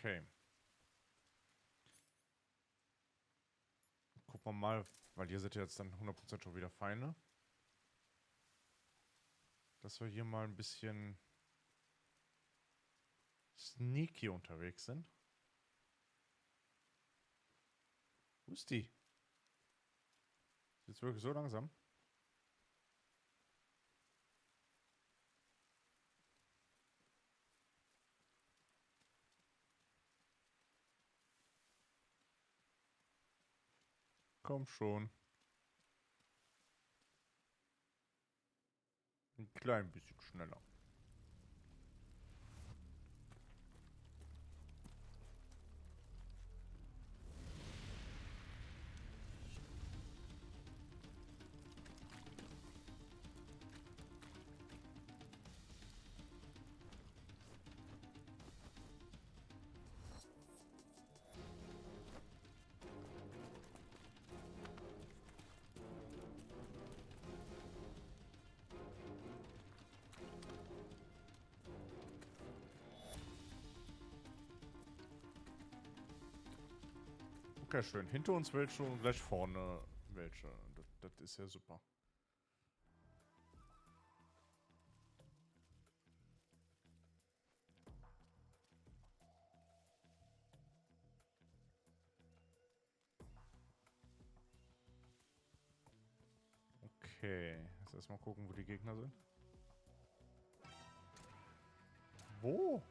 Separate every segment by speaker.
Speaker 1: Okay. Gucken wir mal, weil ihr seid ja jetzt dann 100% schon wieder Feinde. Dass wir hier mal ein bisschen sneaky unterwegs sind. Wo ist die? Ist jetzt wirklich so langsam? Komm schon. Ein klein bisschen schneller. Okay, schön. Hinter uns welche und gleich vorne welche. Das ist ja super. Okay. Jetzt erstmal gucken, wo die Gegner sind. Wo?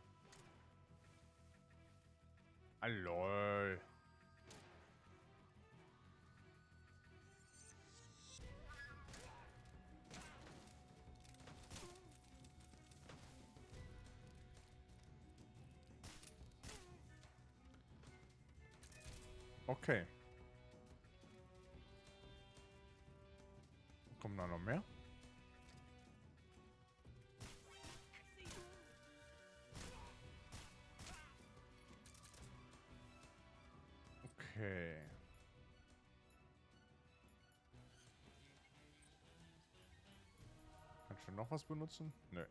Speaker 1: Ah, lol. Okay. Kommen da noch mehr? Okay. Kannst du noch was benutzen? Nö.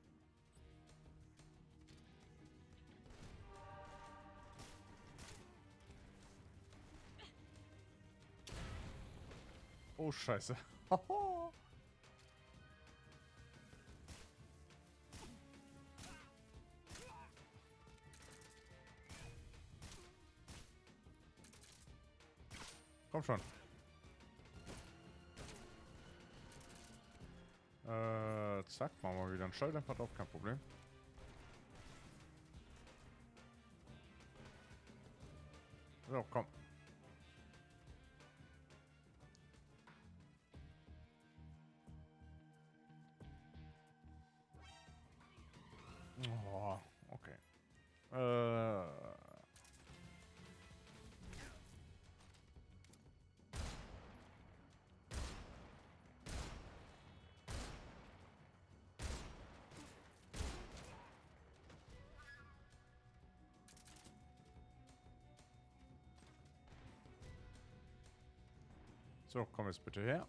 Speaker 1: Oh, scheiße. Komm schon. Zack, machen wir wieder einen Schalldämpfer drauf, kein Problem. So, komm. Oh, okay. So, komm jetzt bitte her.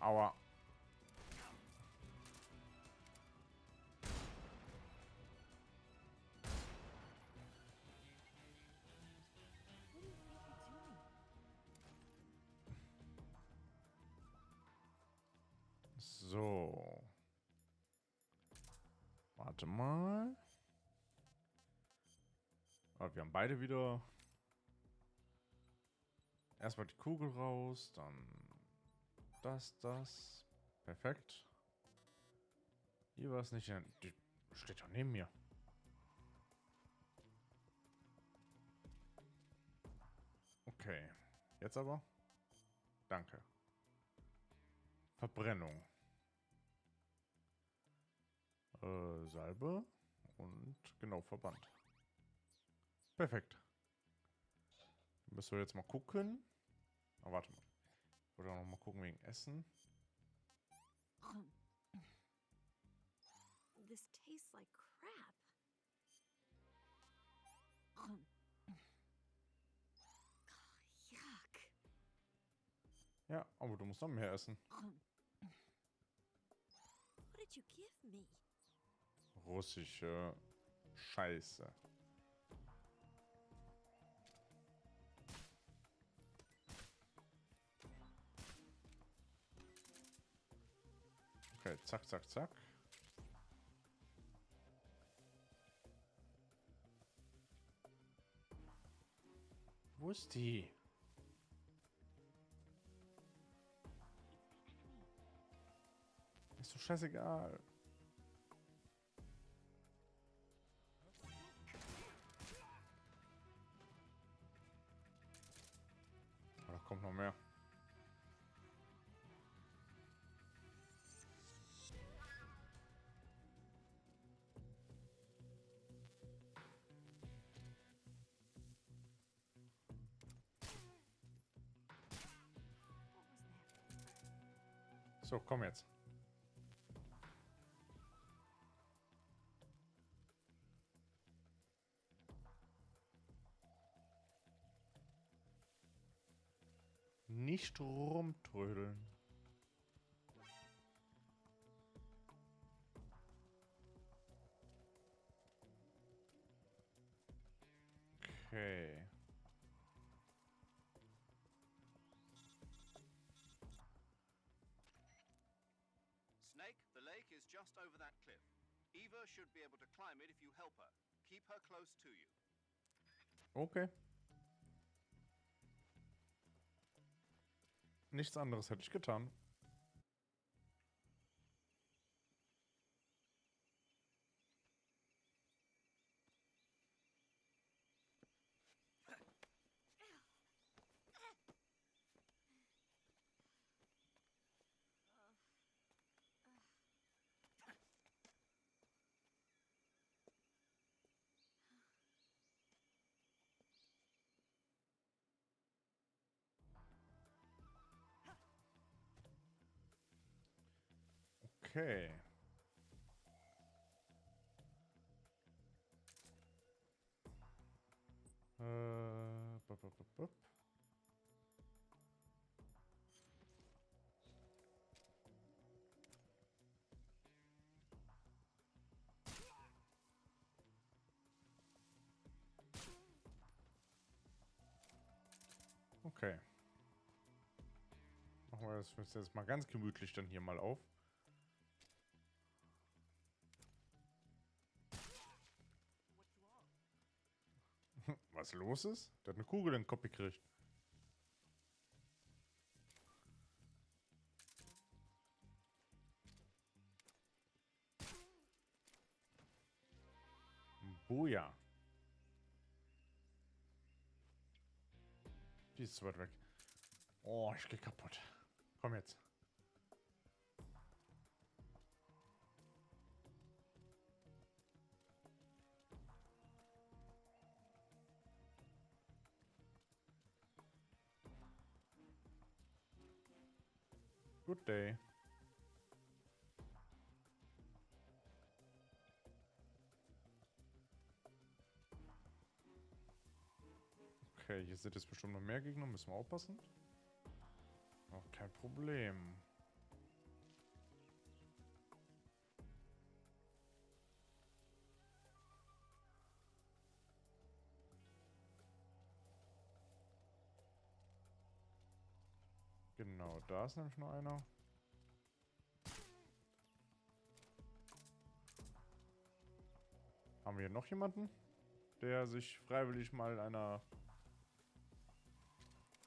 Speaker 1: Aua. So. Warte mal. Ah, wir haben beide wieder. Erstmal die Kugel raus, dann das. Perfekt. Hier war es nicht. Die steht doch neben mir. Okay. Jetzt aber. Danke. Verbrennung. Salbe. Und genau, Verband. Perfekt. Müssen wir jetzt mal gucken. Oh, warte mal. Oder noch mal gucken wegen Essen.
Speaker 2: This tastes like crap.
Speaker 1: Ja, aber du musst noch mehr essen.
Speaker 2: What did you give me?
Speaker 1: Russische Scheiße. Okay, zack, zack, zack. Wo ist die? Ist doch scheißegal. Oh, da kommt noch mehr. So, komm jetzt. Nicht rumtrödeln. Okay.
Speaker 3: Snake, the lake is just over that cliff. Eva should be able to climb it if you help her. Keep her close to you.
Speaker 1: Okay. Nichts anderes hätte ich getan. Okay. Bup, bup, bup, bup. Okay. Machen wir das jetzt mal ganz gemütlich dann hier mal auf. Was los ist? Der hat eine Kugel in den Kopf gekriegt. Boja. Die ist zu weit weg. Oh, ich geh kaputt. Komm jetzt. Good day. Okay, hier sind jetzt bestimmt noch mehr Gegner. Müssen wir aufpassen. Auch kein Problem. Genau, da ist nämlich noch einer. Haben wir hier noch jemanden, der sich freiwillig mal einer...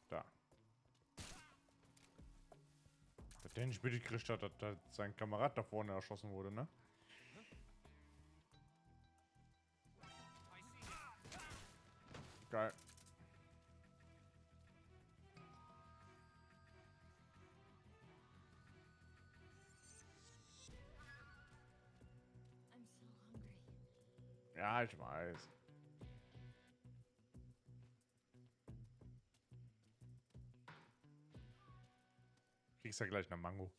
Speaker 1: Da. Der nicht mitgekriegt hat, dass sein Kamerad da vorne erschossen wurde, ne? Geil.
Speaker 2: I'm so hungry.
Speaker 1: Ja, ich weiß. Kriegst ja gleich eine Mango.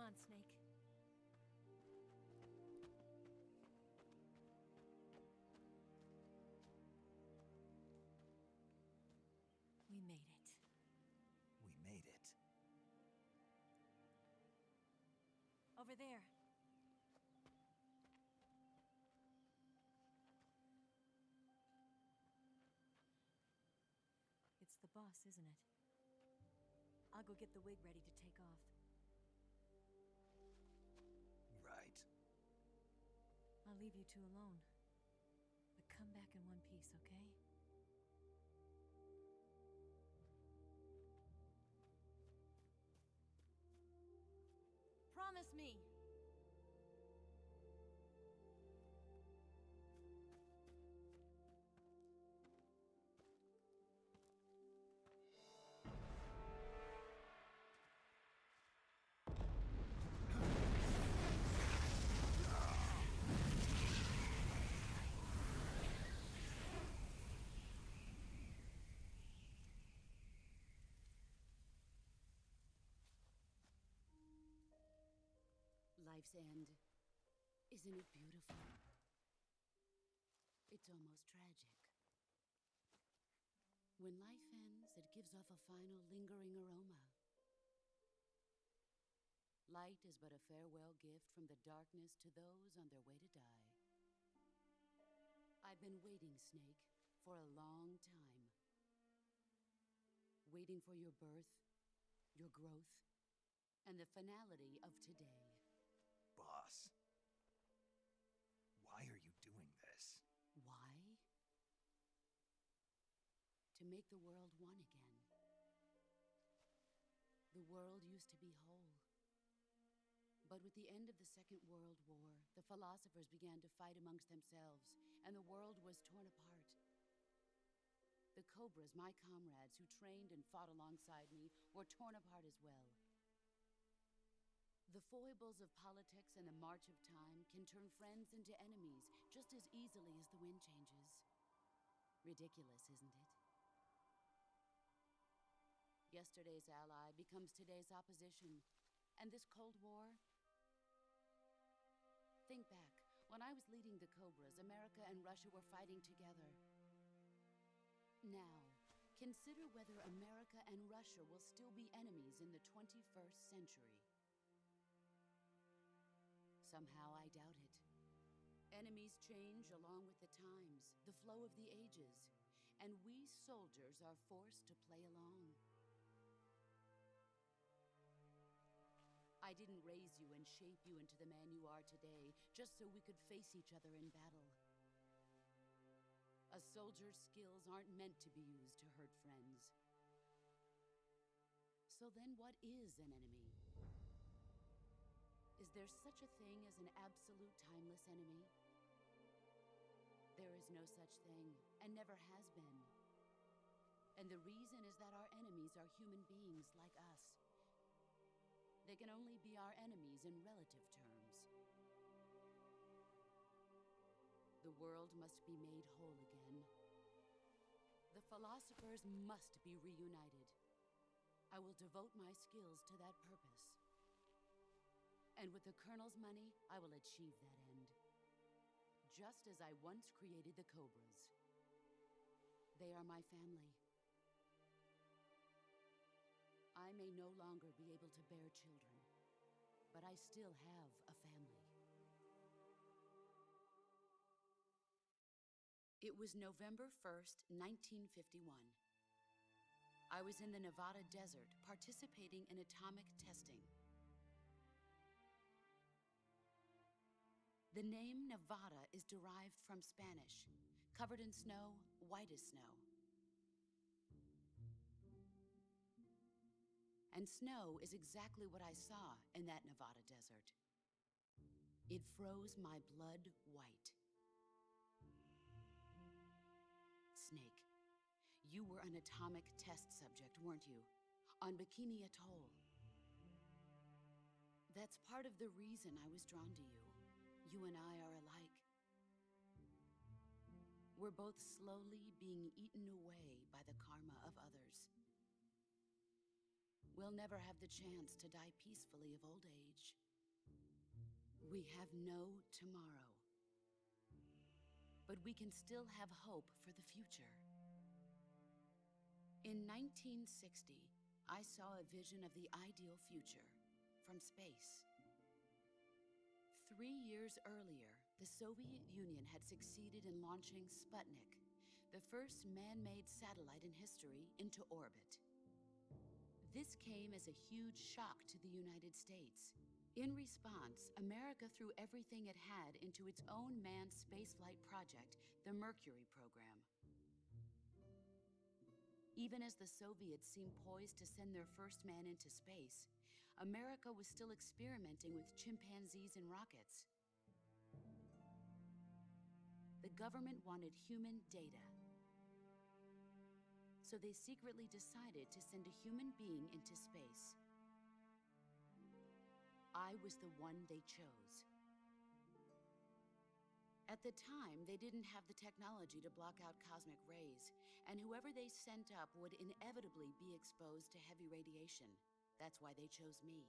Speaker 2: on, Snake. We made it.
Speaker 4: We made it.
Speaker 2: Over there. It's the boss, isn't it? I'll go get the wig ready to take off.
Speaker 4: Right.
Speaker 2: I'll leave you two alone. But come back in one piece, okay? Promise me!
Speaker 5: Life's end. Isn't it beautiful? It's almost tragic. When life ends, it gives off a final lingering aroma. Light is but a farewell gift from the darkness to those on their way to die. I've been waiting, Snake, for a long time. Waiting for your birth, your growth, and the finality of today.
Speaker 4: Boss. Why are you doing this?
Speaker 5: Why? To make the world one again. The world used to be whole. But with the end of the Second World War, the philosophers began to fight amongst themselves, and the world was torn apart. The Cobras, my comrades who trained and fought alongside me, were torn apart as well. The foibles of politics and the march of time can turn friends into enemies just as easily as the wind changes. Ridiculous, isn't it? Yesterday's ally becomes today's opposition. And this Cold War? Think back. When I was leading the Cobras, America and Russia were fighting together. Now, consider whether America and Russia will still be enemies in the 21st century. Somehow I doubt it. Enemies change along with the times, the flow of the ages, and we soldiers are forced to play along. I didn't raise you and shape you into the man you are today just so we could face each other in battle. A soldier's skills aren't meant to be used to hurt friends. So then what is an enemy? Is there such a thing as an absolute timeless enemy? There is no such thing, and never has been. And the reason is that our enemies are human beings like us. They can only be our enemies in relative terms. The world must be made whole again. The philosophers must be reunited. I will devote my skills to that purpose. And with the Colonel's money, I will achieve that end. Just as I once created the Cobras. They are my family. I may no longer be able to bear children, but I still have a family. It was November 1st, 1951. I was in the Nevada desert participating in atomic testing. The name Nevada is derived from Spanish, covered in snow, white as snow. And snow is exactly what I saw in that Nevada desert. It froze my blood white. Snake, you were an atomic test subject, weren't you? On Bikini Atoll. That's part of the reason I was drawn to you. You and I are alike. We're both slowly being eaten away by the karma of others. we'll never have the chance to die peacefully of old age. We have no tomorrow. But we can still have hope for the future. In 1960, I saw a vision of the ideal future from space. 3 years earlier, the Soviet Union had succeeded in launching Sputnik, the first man-made satellite in history, into orbit. This came as a huge shock to the United States. In response, America threw everything it had into its own manned spaceflight project, the Mercury program. Even as the Soviets seemed poised to send their first man into space, America was still experimenting with chimpanzees and rockets. The government wanted human data. So they secretly decided to send a human being into space. I was the one they chose. At the time, they didn't have the technology to block out cosmic rays, and whoever they sent up would inevitably be exposed to heavy radiation. That's why they chose me.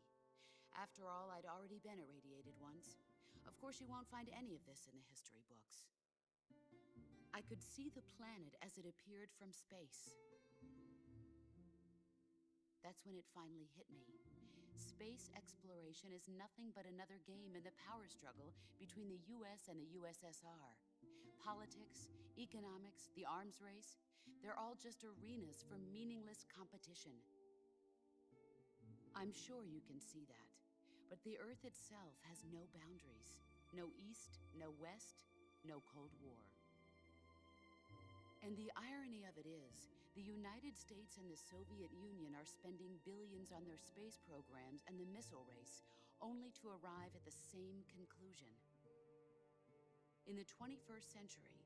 Speaker 5: After all, I'd already been irradiated once. Of course, you won't find any of this in the history books. I could see the planet as it appeared from space. That's when it finally hit me. Space exploration is nothing but another game in the power struggle between the US and the USSR. Politics, economics, the arms race, they're all just arenas for meaningless competition. I'm sure you can see that, but the Earth itself has no boundaries. No East, no West, no Cold War. And the irony of it is, the United States and the Soviet Union are spending billions on their space programs and the missile race, only to arrive at the same conclusion. In the 21st century,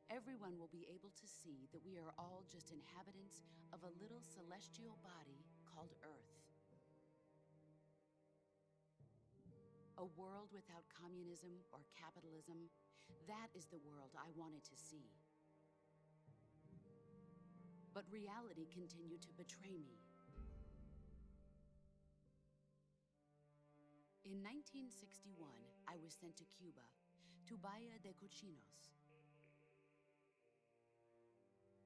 Speaker 5: everyone will be able to see that we are all just inhabitants of a little celestial body called Earth. A world without communism or capitalism, that is the world I wanted to see. But reality continued to betray me. In 1961, I was sent to Cuba, to Bahia de Cochinos.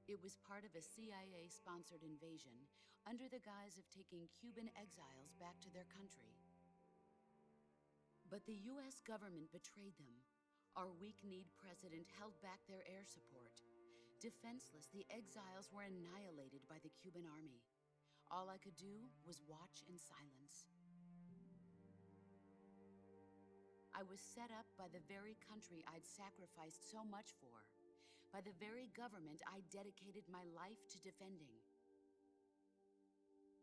Speaker 5: It was part of a CIA-sponsored invasion under the guise of taking Cuban exiles back to their country. But the US government betrayed them. Our weak-kneed president held back their air support. Defenseless, the exiles were annihilated by the Cuban army. All I could do was watch in silence. I was set up by the very country I'd sacrificed so much for, by the very government I dedicated my life to defending.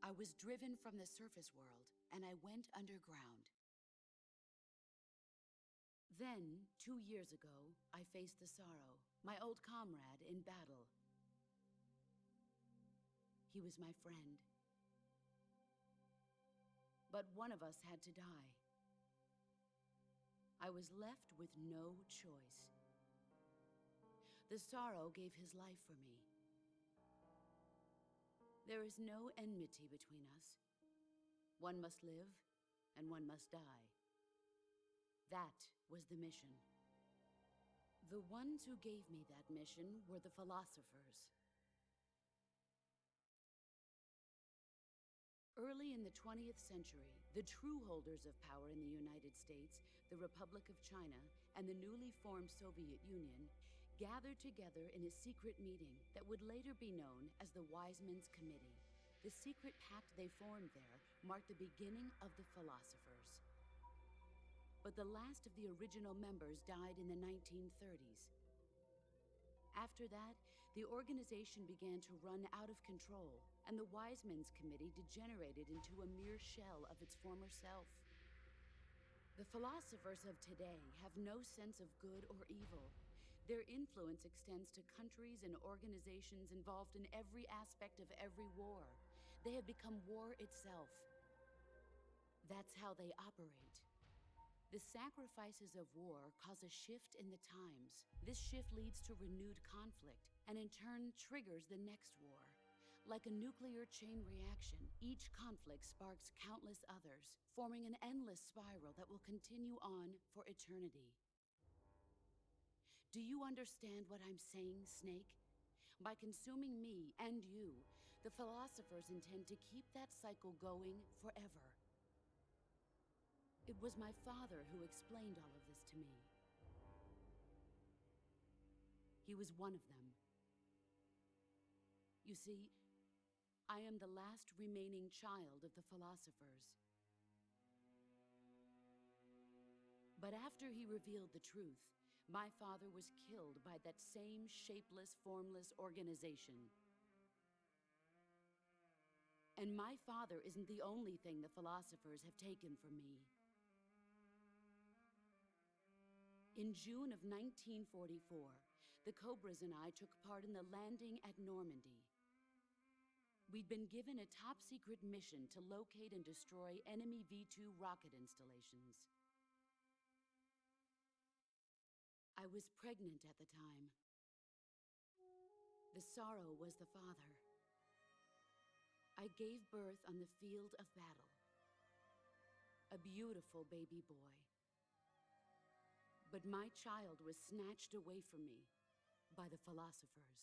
Speaker 5: I was driven from the surface world, and I went underground. Then, 2 years ago, I faced the sorrow, my old comrade in battle. He was my friend. But one of us had to die. I was left with no choice. The sorrow gave his life for me. There is no enmity between us. One must live, and one must die. That was the mission. The ones who gave me that mission were the philosophers. Early in the 20th century, the true holders of power in the United States, the Republic of China, and the newly formed Soviet Union gathered together in a secret meeting that would later be known as the Wise Men's Committee. The secret pact they formed there marked the beginning of the philosophers. But the last of the original members died in the 1930s. After that, the organization began to run out of control, and the Wise Men's Committee degenerated into a mere shell of its former self. The philosophers of today have no sense of good or evil. Their influence extends to countries and organizations involved in every aspect of every war. They have become war itself. That's how they operate. The sacrifices of war cause a shift in the times. This shift leads to renewed conflict, and in turn triggers the next war. Like a nuclear chain reaction, each conflict sparks countless others, forming an endless spiral that will continue on for eternity. Do you understand what I'm saying, Snake? By consuming me and you, the philosophers intend to keep that cycle going forever. It was my father who explained all of this to me. He was one of them. You see, I am the last remaining child of the philosophers. But after he revealed the truth, my father was killed by that same shapeless, formless organization. And my father isn't the only thing the philosophers have taken from me. In June of 1944, the Cobras and I took part in the landing at Normandy. We'd been given a top-secret mission to locate and destroy enemy V2 rocket installations. I was pregnant at the time. The sorrow was the father. I gave birth on the field of battle. A beautiful baby boy. But my child was snatched away from me by the philosophers.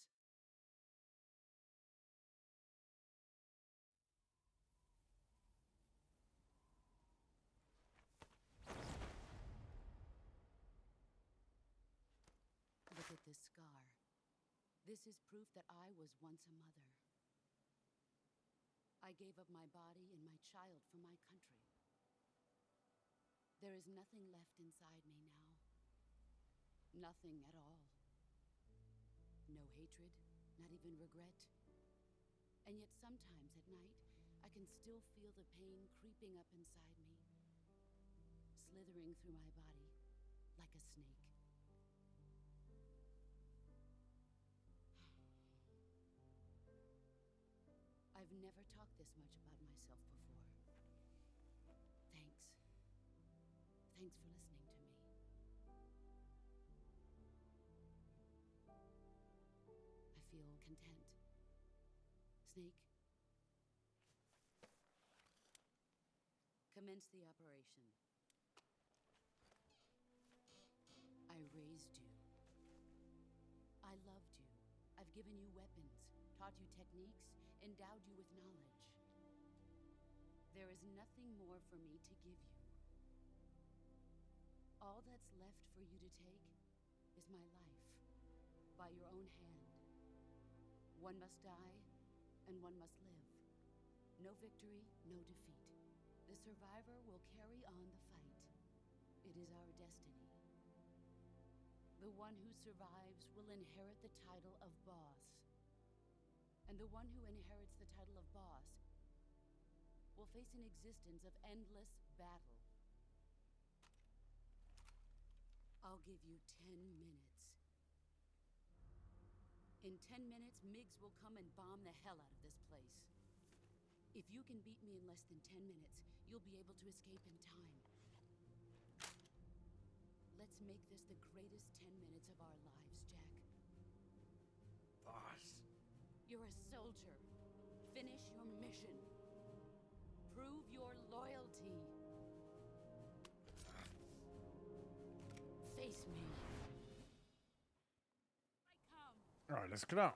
Speaker 5: Look at this scar. This is proof that I was once a mother. I gave up my body and my child for my country. There is nothing left inside me now. Nothing at all. No hatred, not even regret. And yet sometimes at night, I can still feel the pain creeping up inside me, slithering through my body like a snake. I've never talked this much about myself before. Thanks. Thanks for listening to me. I feel content. Snake, commence the operation. I raised you. I loved you. I've given you weapons, taught you techniques, endowed you with knowledge. There is nothing more for me to give you. All that's left for you to take is my life, by your own hand. One must die, and one must live. No victory, no defeat. The survivor will carry on the fight. It is our destiny. The one who survives will inherit the title of boss. And the one who inherits the title of boss will face an existence of endless battle. I'll give you 10 minutes. In 10 minutes, MiGs will come and bomb the hell out of this place. If you can beat me in less than 10 minutes, you'll be able to escape in time. Let's make this the greatest 10 minutes of our lives, Jack.
Speaker 4: Boss.
Speaker 5: You're a soldier. Finish your mission. Prove your loyalty. Face me. I come.
Speaker 1: Alles klar.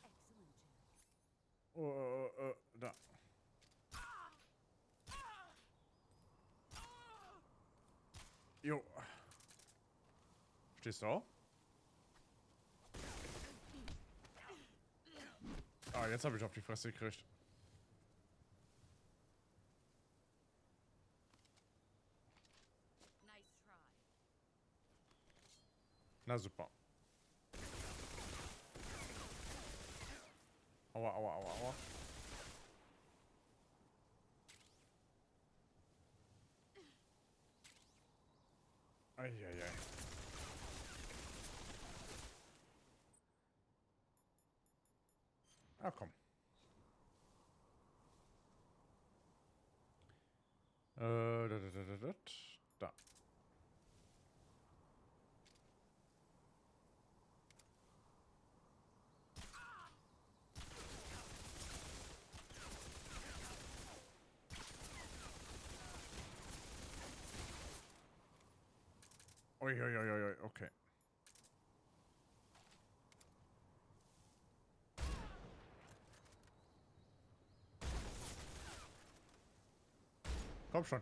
Speaker 5: Excellent, Jack.
Speaker 1: Da. Jo. Stehst du auch? Ah, jetzt habe ich auf die Fresse gekriegt.
Speaker 5: Nice try.
Speaker 1: Na super. Aua, aua, aua, aua. Eieiei. Ah, komm. Da. Ui, okay. Komm schon.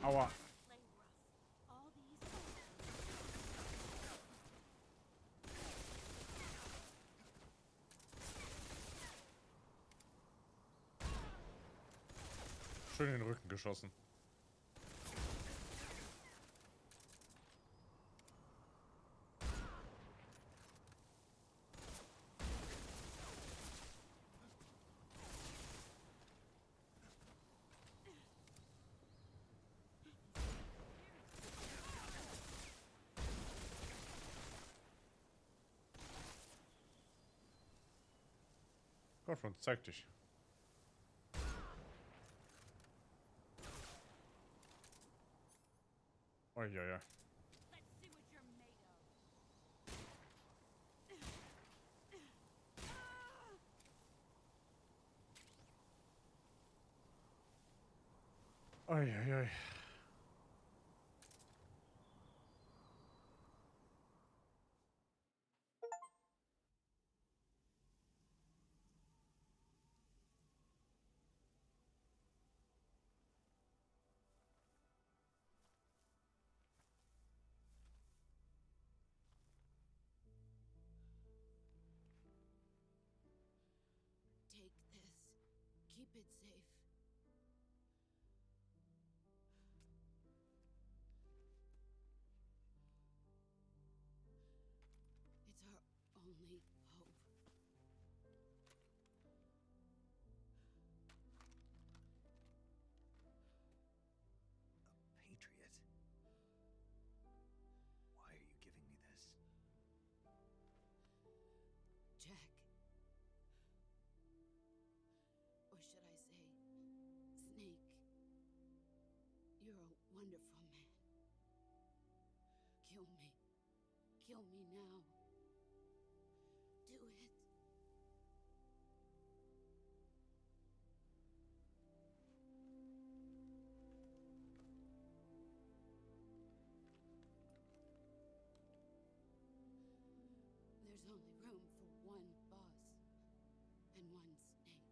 Speaker 1: Aua. Schön in den Rücken geschossen. Komm schon, zeig dich. Uiuiui. Uiuiui.
Speaker 5: Take this. Keep it safe. It's our only hope.
Speaker 4: A patriot? Why are you giving me this?
Speaker 5: Jack. Or should I say, Snake. You're a wonderful man. Kill me. Kill me now. Do it. There's only room for one boss and one snake.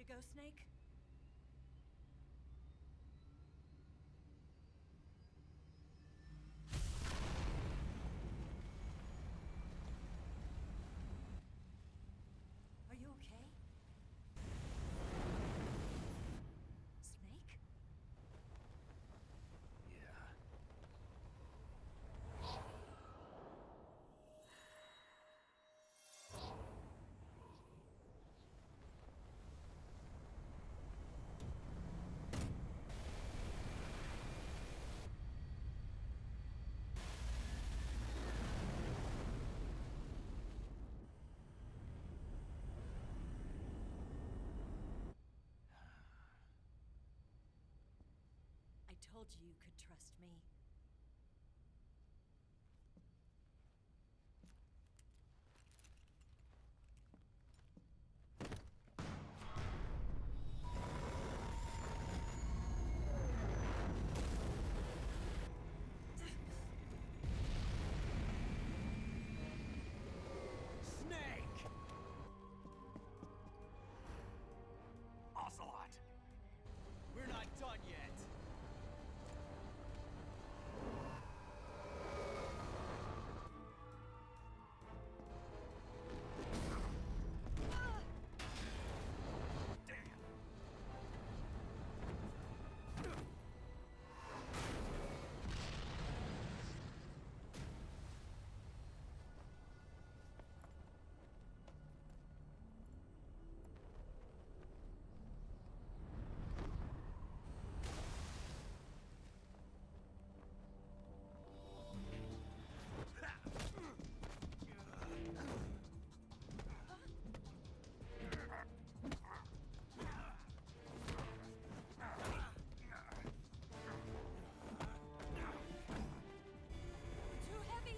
Speaker 2: to go, Snake? Are you okay? Snake?
Speaker 4: Yeah.
Speaker 2: I told you you could trust me.
Speaker 4: Snake! Ocelot! We're not done yet.
Speaker 2: Too heavy!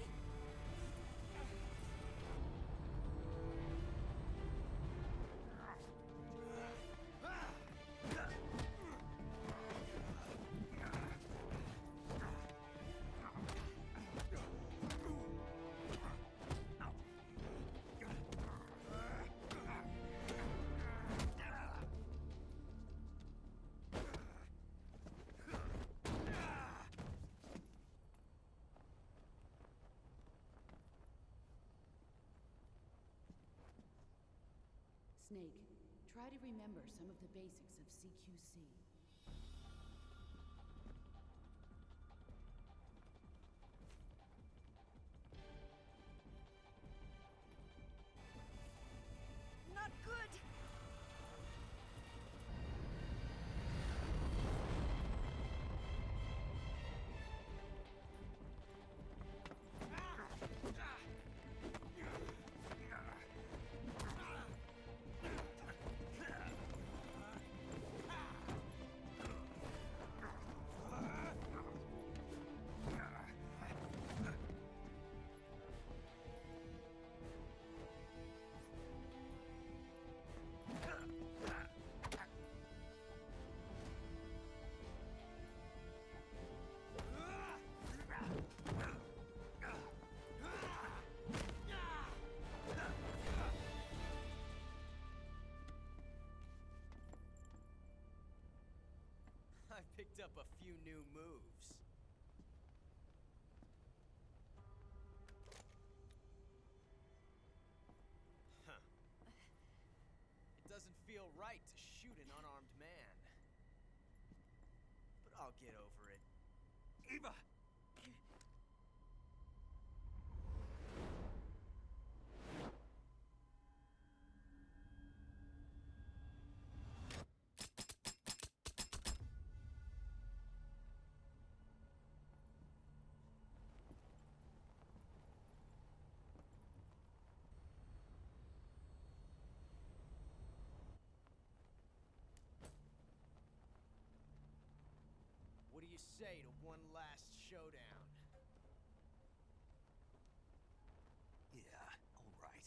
Speaker 5: Snake, try to remember some of the basics of CQC.
Speaker 2: Not good!
Speaker 4: I picked up a few new moves. Huh. It doesn't feel right to shoot an unarmed man. But I'll get over it. Eva! What do you say to one last showdown? Yeah, all right.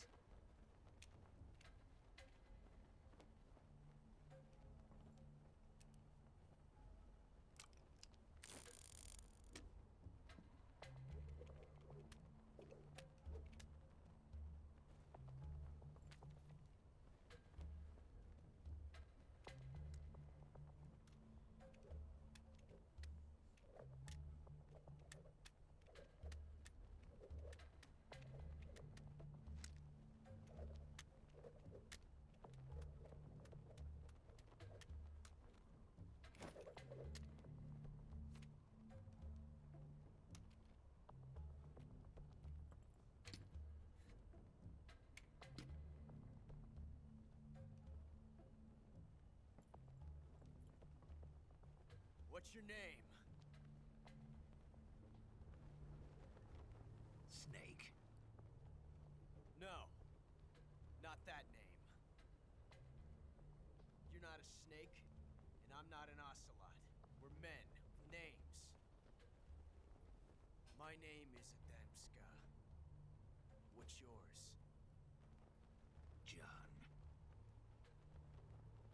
Speaker 4: What's your name?
Speaker 6: Snake.
Speaker 4: No. Not that name. You're not a snake, and I'm not an ocelot. We're men with names. My name is Adamska. What's yours?
Speaker 6: John.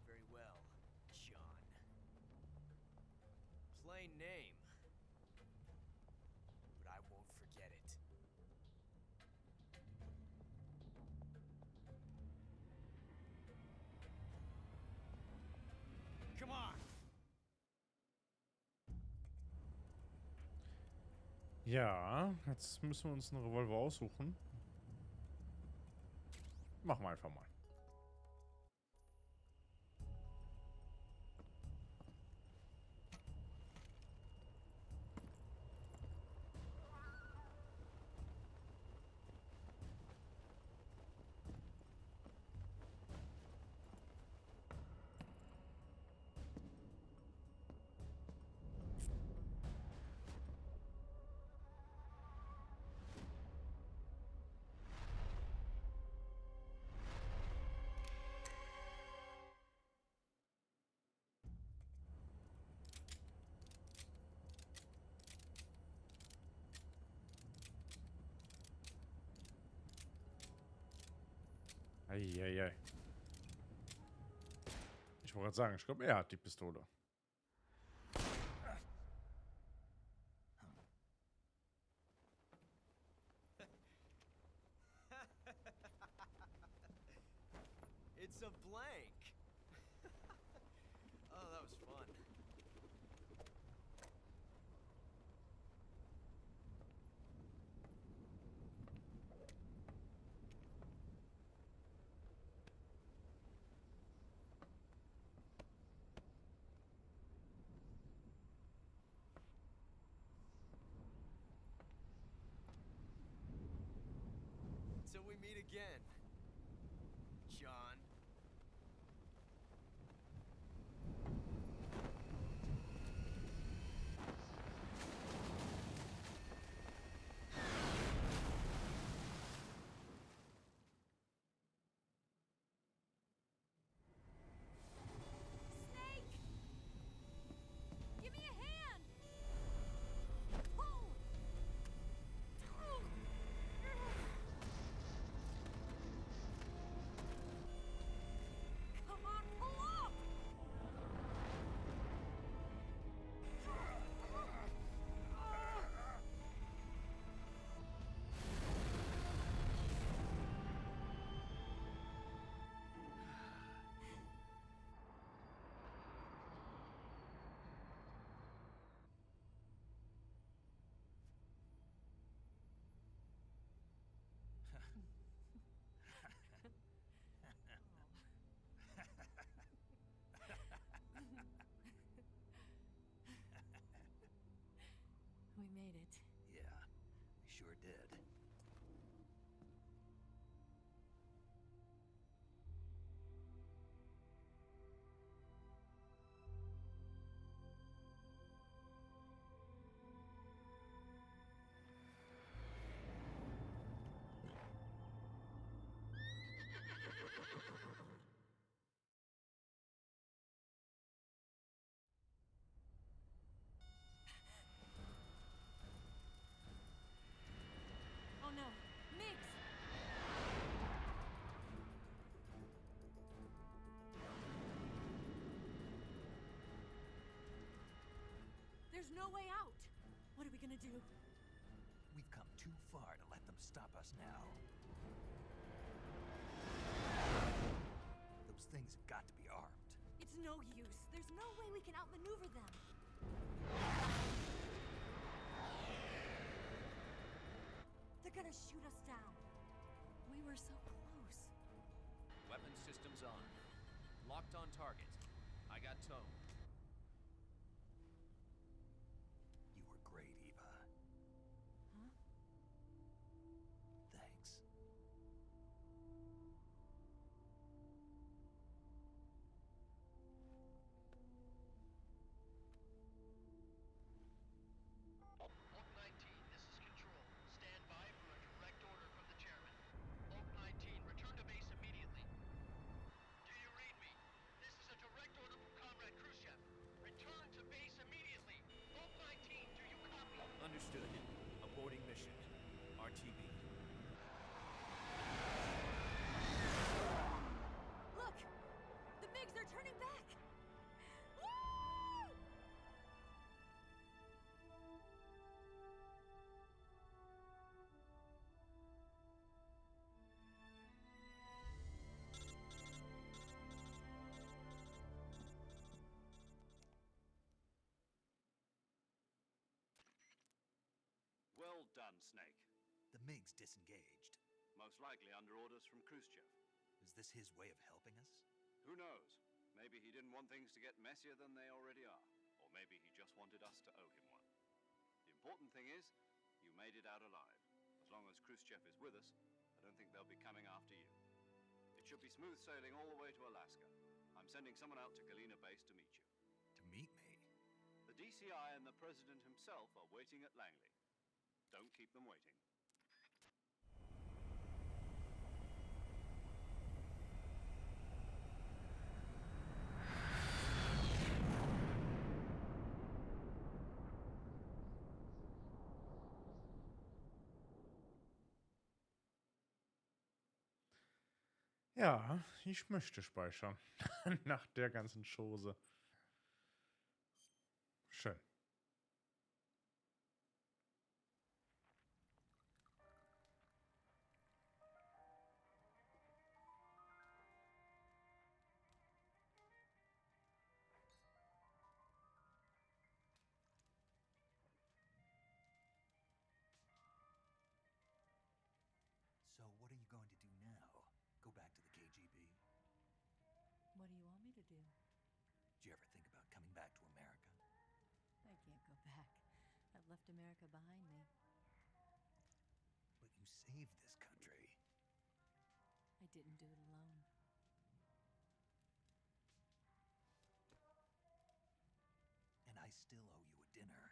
Speaker 4: Very well, John. Plain name. But I won't forget it. Come on!
Speaker 1: Ja, jetzt müssen wir uns einen Revolver aussuchen. Machen wir einfach mal. Eieiei. Ich wollte gerade sagen, ich glaube, er hat die Pistole.
Speaker 4: It's a blank. Oh, that was fun. Until we meet again, John.
Speaker 2: Snake! Give me a hand! Pull! Come on, pull up! We made it.
Speaker 6: Yeah, we sure did.
Speaker 2: Oh no, Migs! There's no way out. What are we gonna do?
Speaker 6: We've come too far to let them stop us now. Those things have got to be armed.
Speaker 2: It's no use. There's no way we can outmaneuver them. They're gonna shoot us down. We were so close.
Speaker 7: Weapon systems on. Locked on target. I got tone.
Speaker 6: You were great, Eva.
Speaker 2: Huh?
Speaker 6: Thanks. TV.
Speaker 2: Look! The MiGs are turning back! Woo!
Speaker 3: Well done, Snake.
Speaker 6: The MiG's disengaged.
Speaker 3: Most likely under orders from Khrushchev.
Speaker 6: Is this his way of helping us?
Speaker 3: Who knows? Maybe he didn't want things to get messier than they already are. Or maybe he just wanted us to owe him one. The important thing is, you made it out alive. As long as Khrushchev is with us, I don't think they'll be coming after you. It should be smooth sailing all the way to Alaska. I'm sending someone out to Galena Base to meet you.
Speaker 6: To meet me?
Speaker 3: The DCI and the President himself are waiting at Langley. Don't keep them waiting.
Speaker 1: Ja, ich möchte speichern. Nach der ganzen Chose. Schön.
Speaker 6: So what are you going to do now? Go back to the KGB?
Speaker 2: What do you want me to do?
Speaker 6: Did you ever think about coming back to America?
Speaker 2: I can't go back. I've left America behind me.
Speaker 6: But you saved this country.
Speaker 2: I didn't do it alone.
Speaker 6: And I still owe you a dinner.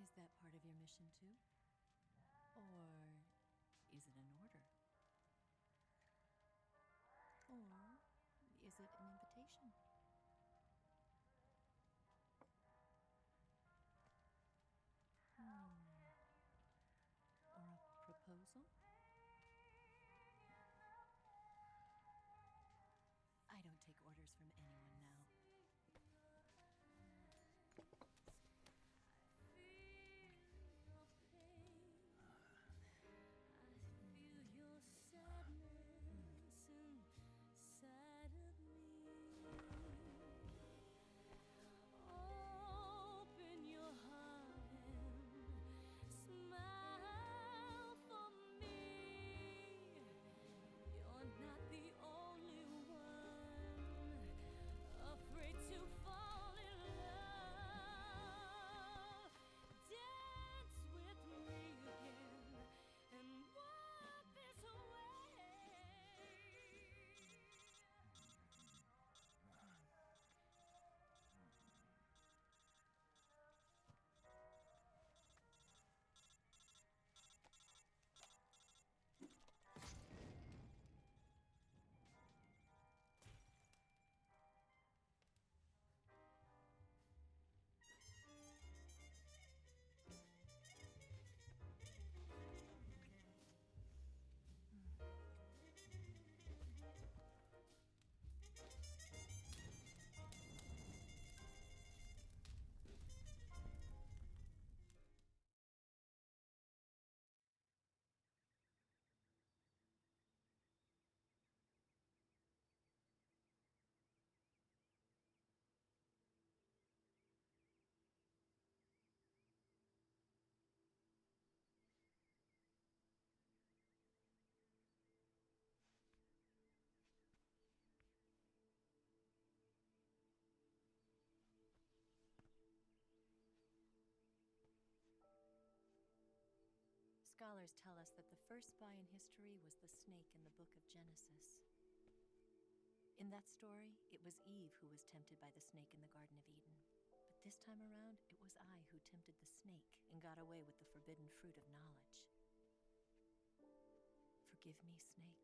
Speaker 2: Is that part of your mission too? Or is it an order? Or is it an invitation? Or a proposal? I don't take orders from anyone now. Scholars tell us that the first spy in history was the snake in the book of Genesis. In that story, it was Eve who was tempted by the snake in the Garden of Eden. But this time around, it was I who tempted the snake and got away with the forbidden fruit of knowledge. Forgive me, Snake.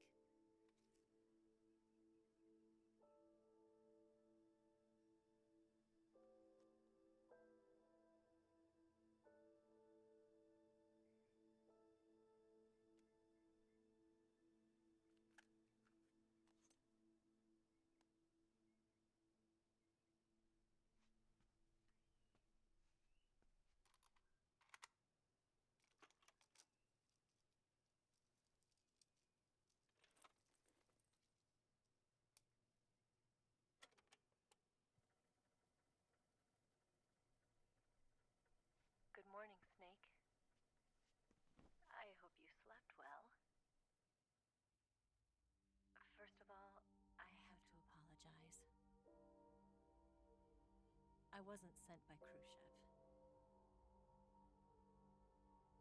Speaker 2: I wasn't sent by Khrushchev.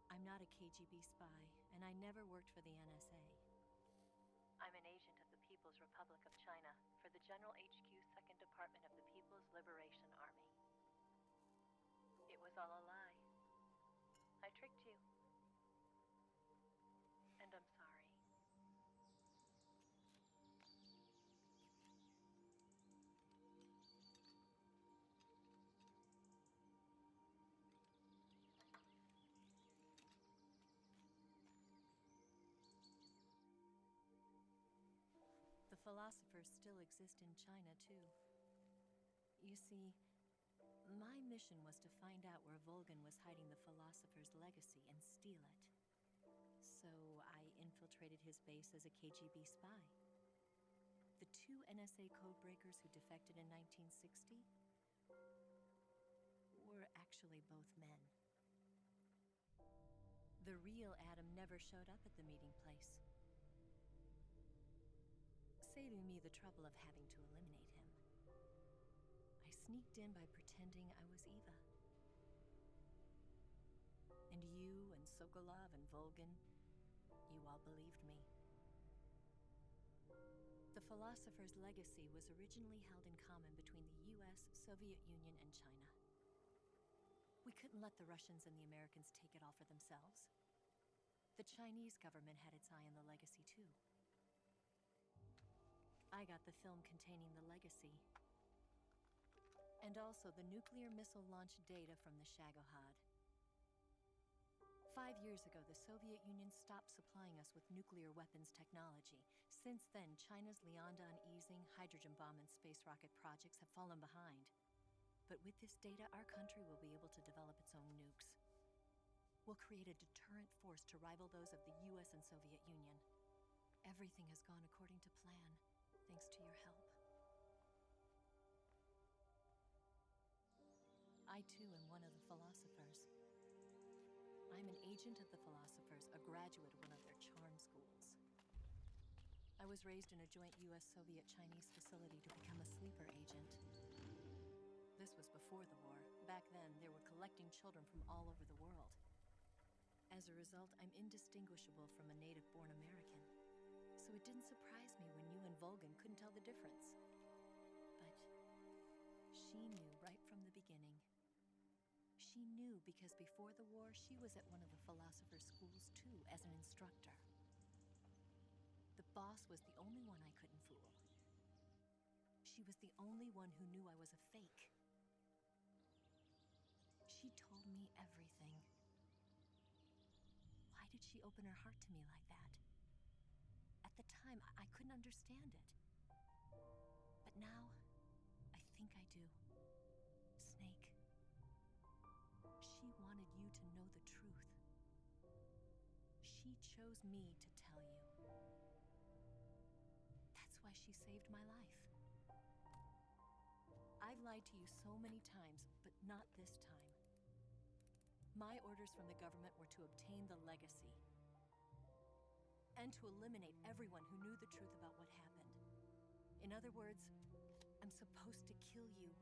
Speaker 2: I'm not a KGB spy, and I never worked for the NSA. I'm an agent of the People's Republic of China for the General HQ 2nd Department of the People's Liberation Army. It was all a lie. I tricked you. And I'm sorry. The philosophers still exist in China, too. You see, my mission was to find out where Volgan was hiding the philosopher's legacy and steal it. So I infiltrated his base as a KGB spy. The two NSA codebreakers who defected in 1960 were actually both men. The real Adam never showed up at the meeting place, saving me the trouble of having to eliminate him. I sneaked in by pretending I was Eva. And you and Sokolov and Volgan, you all believed me. The philosopher's legacy was originally held in common between the US, Soviet Union, and China. We couldn't let the Russians and the Americans take it all for themselves. The Chinese government had its eye on the legacy, too. I got the film containing the legacy, and also the nuclear missile launch data from the Shagohod. 5 years ago, the Soviet Union stopped supplying us with nuclear weapons technology. Since then, China's Liandon easing, hydrogen bomb, and space rocket projects have fallen behind. But with this data, our country will be able to develop its own nukes. We'll create a deterrent force to rival those of the US and Soviet Union. Everything has gone according to plan, thanks to your help. I, too, am one of the philosophers. I'm an agent of the philosophers, a graduate of one of their charm schools. I was raised in a joint US-Soviet-Chinese facility to become a sleeper agent. This was before the war. Back then, they were collecting children from all over the world. As a result, I'm indistinguishable from a native-born American. So it didn't surprise me when you and Volgan couldn't tell the difference. But she knew right from the beginning. She knew because before the war, she was at one of the philosopher's schools too, as an instructor. The boss was the only one I couldn't fool. She was the only one who knew I was a fake. She told me everything. Why did she open her heart to me like that? At the time, I couldn't understand it. But now, I think I do. Snake. She wanted you to know the truth. She chose me to tell you. That's why she saved my life. I've lied to you so many times, but not this time. My orders from the government were to obtain the legacy and to eliminate everyone who knew the truth about what happened. In other words, I'm supposed to kill you.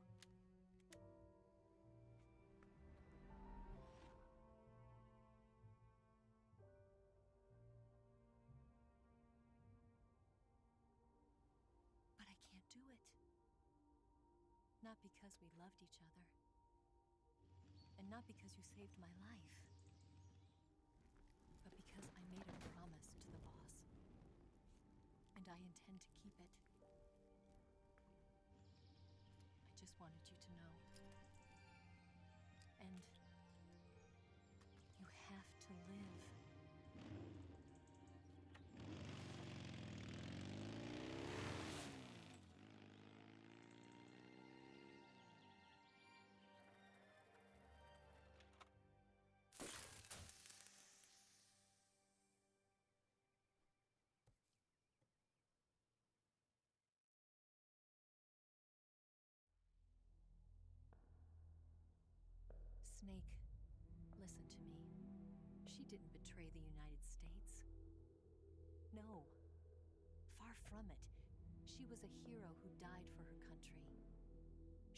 Speaker 2: But I can't do it. Not because we loved each other. And not because you saved my life. But because I made a promise to the boss. And I intend to keep it. I just wanted you to know. And you have to live. Snake, listen to me. She didn't betray the United States. No. Far from it. She was a hero who died for her country.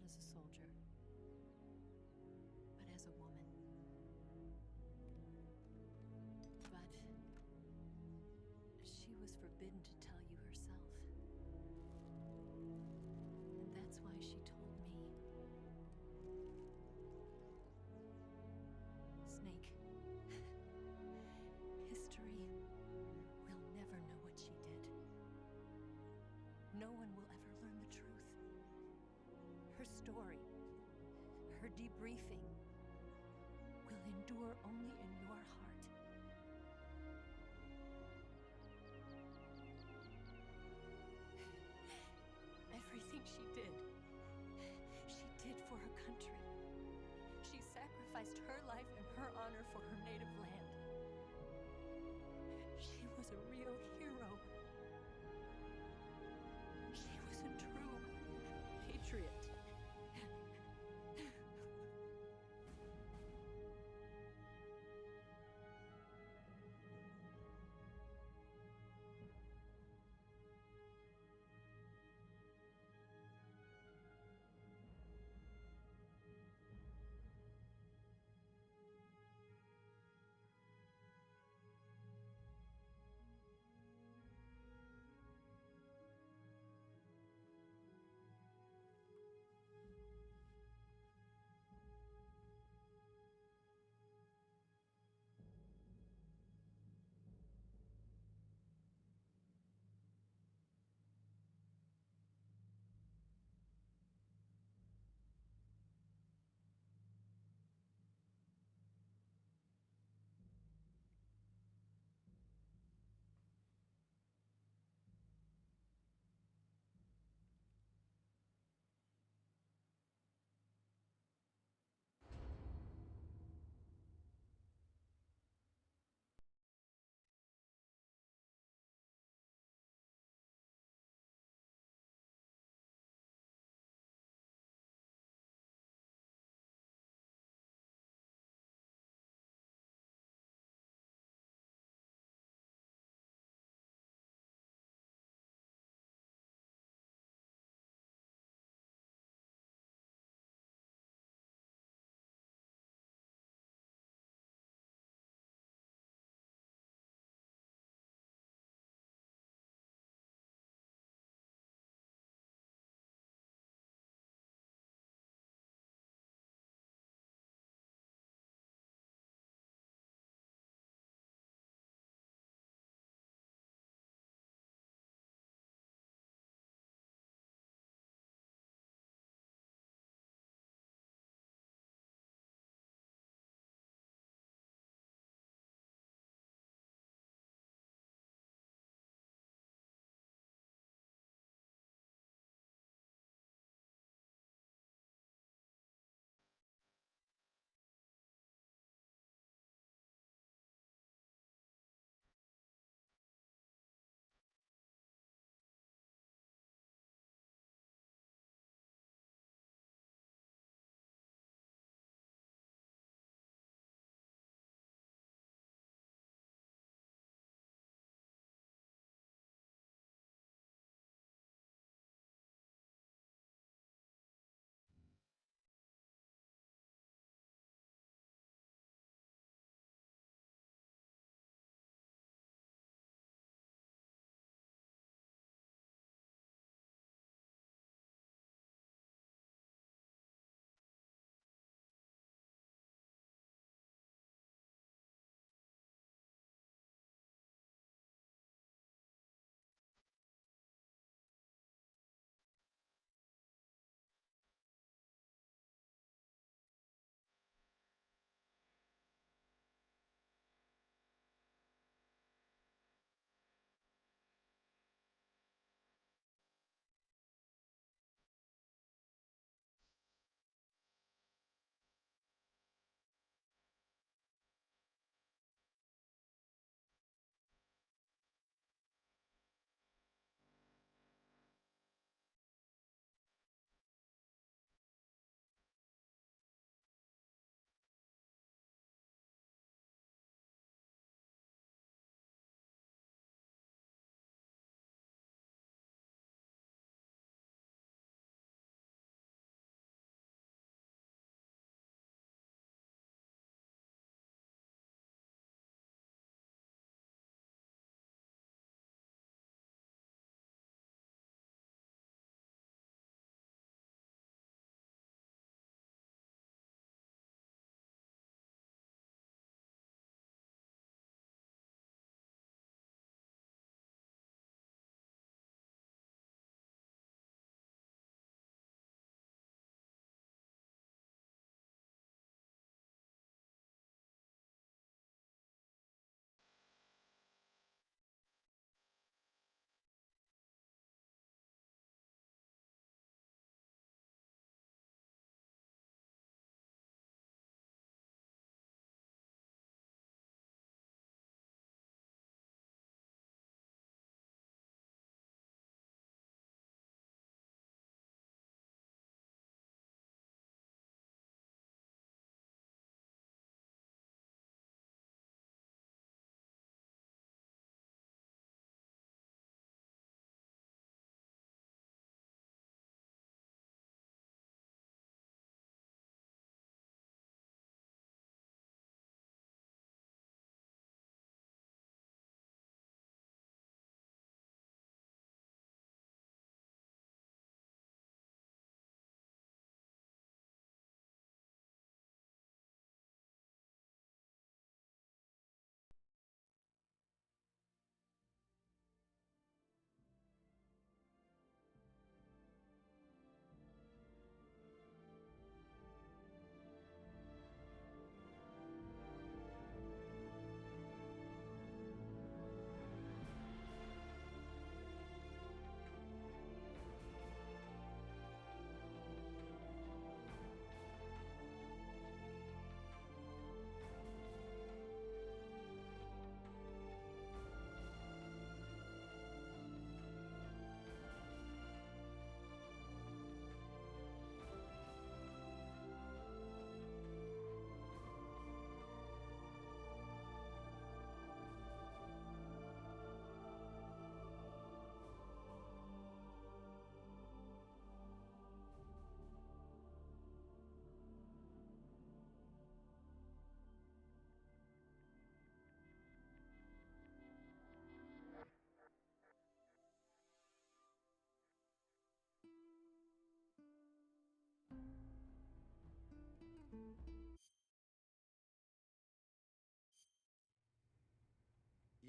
Speaker 2: not as a soldier, but as a woman. But she was forbidden to tell you herself. And that's why she told me. Snake, history will never know what she did. No one will ever learn the truth. Her story, her debriefing, will endure only in your heart. Everything she did for her country. She sacrificed her life and her honor for her native land. She was a real hero. She was a true patriot.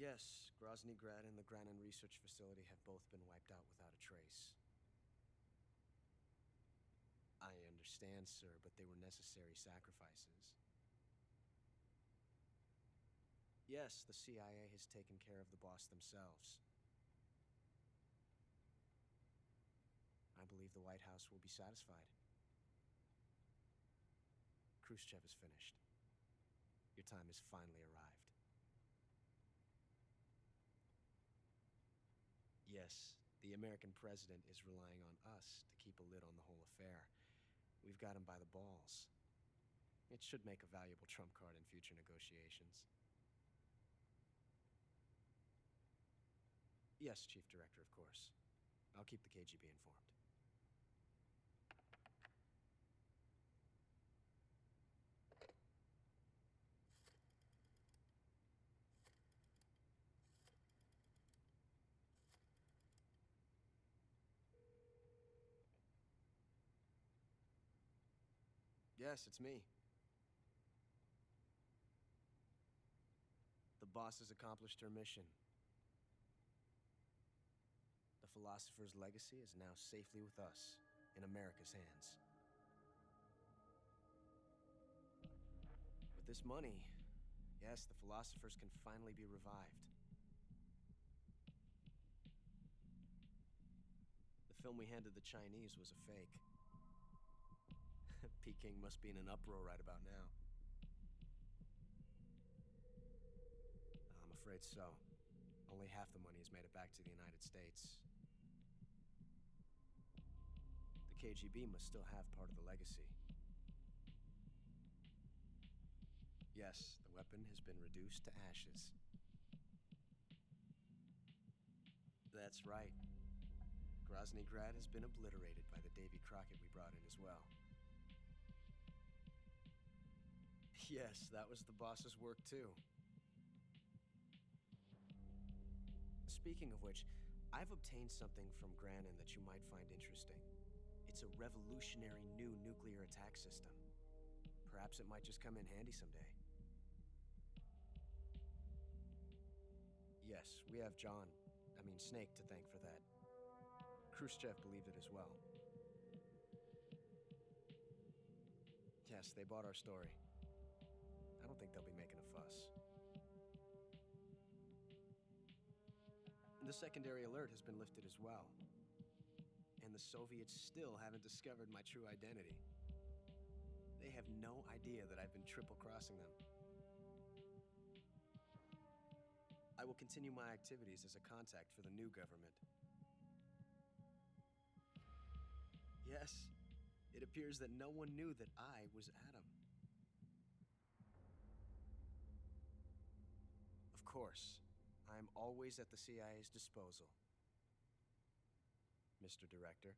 Speaker 8: Yes, Grozny Grad and the Granin Research Facility have both been wiped out without a trace. I understand, sir, but they were necessary sacrifices. Yes, the CIA has taken care of the boss themselves. I believe the White House will be satisfied. Khrushchev is finished. Your time has finally arrived. Yes, the American president is relying on us to keep a lid on the whole affair. We've got him by the balls. It should make a valuable trump card in future negotiations. Yes, Chief Director, of course. I'll keep the KGB informed. Yes, it's me. The boss has accomplished her mission. The philosopher's legacy is now safely with us, in America's hands. With this money, yes, the philosophers can finally be revived. The film we handed the Chinese was a fake. Peking must be in an uproar right about now. I'm afraid so. Only half the money has made it back to the United States. The KGB must still have part of the legacy. Yes, the weapon has been reduced to ashes. That's right. Grozny Grad has been obliterated by the Davy Crockett we brought in as well. Yes, that was the boss's work too. Speaking of which, I've obtained something from Granin that you might find interesting. It's a revolutionary new nuclear attack system. Perhaps it might just come in handy someday. Yes, we have Snake to thank for that. Khrushchev believed it as well. Yes, they bought our story. I don't think they'll be making a fuss. The secondary alert has been lifted as well. And the Soviets still haven't discovered my true identity. They have no idea that I've been triple-crossing them. I will continue my activities as a contact for the new government. Yes, it appears that no one knew that I was Adam. Of course, I am always at the CIA's disposal, Mr. Director.